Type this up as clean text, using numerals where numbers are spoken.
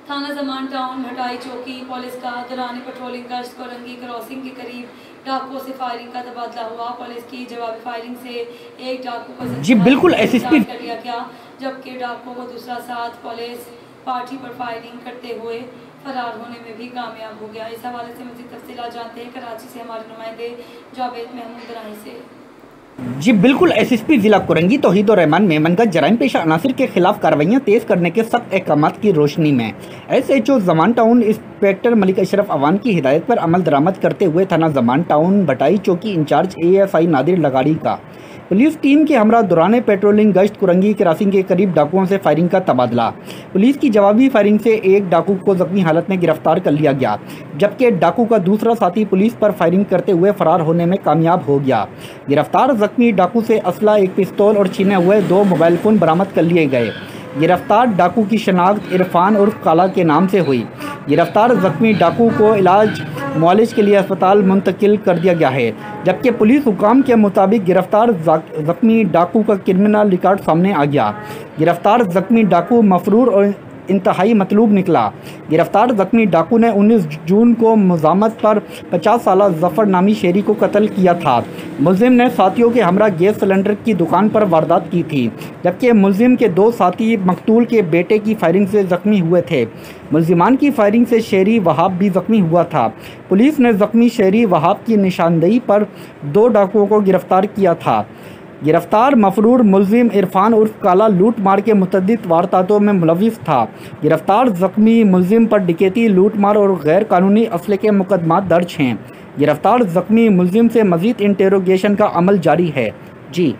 थाना जमान टाउन भटाई चौकी पुलिस का दौरान पेट्रोलिंग गश्त कोरंगी क्रॉसिंग के करीब डाकुओं से फायरिंग का तबादला हुआ। पुलिस की जवाबी फायरिंग से एक डाकू को जी बिल्कुल एसएसपी कर लिया गया, जबकि डाकुओं को दूसरा साथ पुलिस पार्टी पर फायरिंग करते हुए फरार होने में भी कामयाब हो गया। इस हवाले से मज़ीद तफसीलात जानते हैं कराची से हमारे नुमाइंदे जावेद महमूद राही से। जी बिल्कुल एसएसपी जिला कोरंगी तौहीदुर रहमान मेमन का जराइम पेशा अनासिर के खिलाफ कार्रवाइयाँ तेज करने के सख्त अहकाम की रोशनी में SHO Zaman Town inspector Malik Ashraf Awan की हिदायत पर अमल दरामद करते हुए थाना जमान टाउन भटाई चौकी इंचार्ज एएसआई नादिर लगाड़ी का पुलिस टीम के हमरा दौरान पेट्रोलिंग गश्त कुरंगी क्रॉसिंग के करीब डाकुओं से फायरिंग का तबादला। पुलिस की जवाबी फायरिंग से एक डाकू को जख्मी हालत में गिरफ्तार कर लिया गया, जबकि डाकू का दूसरा साथी पुलिस पर फायरिंग करते हुए फरार होने में कामयाब हो गया। गिरफ्तार जख्मी डाकू से असला, एक पिस्तौल और छीने हुए 2 मोबाइल फ़ोन बरामद कर लिए गए। गिरफ्तार डाकू की शनाख्त इरफान उर्फ काला के नाम से हुई। गिरफ्तार जख्मी डाकू को इलाज मुआलिज के लिए अस्पताल मुंतकिल कर दिया गया है, जबकि पुलिस हुकाम के मुताबिक गिरफ्तार जख्मी डाकू का क्रिमिनल रिकॉर्ड सामने आ गया। गिरफ्तार जख्मी डाकू मफरूर और इंतहाई मतलूब निकला। गिरफ्तार जख्मी डाकू ने 19 जून को मुजामत पर 50 साल जफर नामी शहरी को कत्ल किया था। मुलजिम ने साथियों के हमरा गैस सिलेंडर की दुकान पर वारदात की थी, जबकि मुलजिम के 2 साथी मकतूल के बेटे की फायरिंग से जख्मी हुए थे। मुलजिमान की फायरिंग से शहरी वहाब भी जख्मी हुआ था। पुलिस ने जख्मी शहरी वहाब की निशानदेही पर 2 डाकुओं को गिरफ्तार किया था। गिरफ्तार मफरूर मुलजिम इरफान उर्फ काला लूट मार के मुतअद्दिद वारदातों में मुलविस था। गिरफ्तार जख्मी मुलजिम पर डकैती, लूट मार और गैर कानूनी असले के मुकदमा दर्ज हैं। गिरफ्तार जख्मी मुलजिम से मजीद इंटेरोगेशन का अमल जारी है। जी।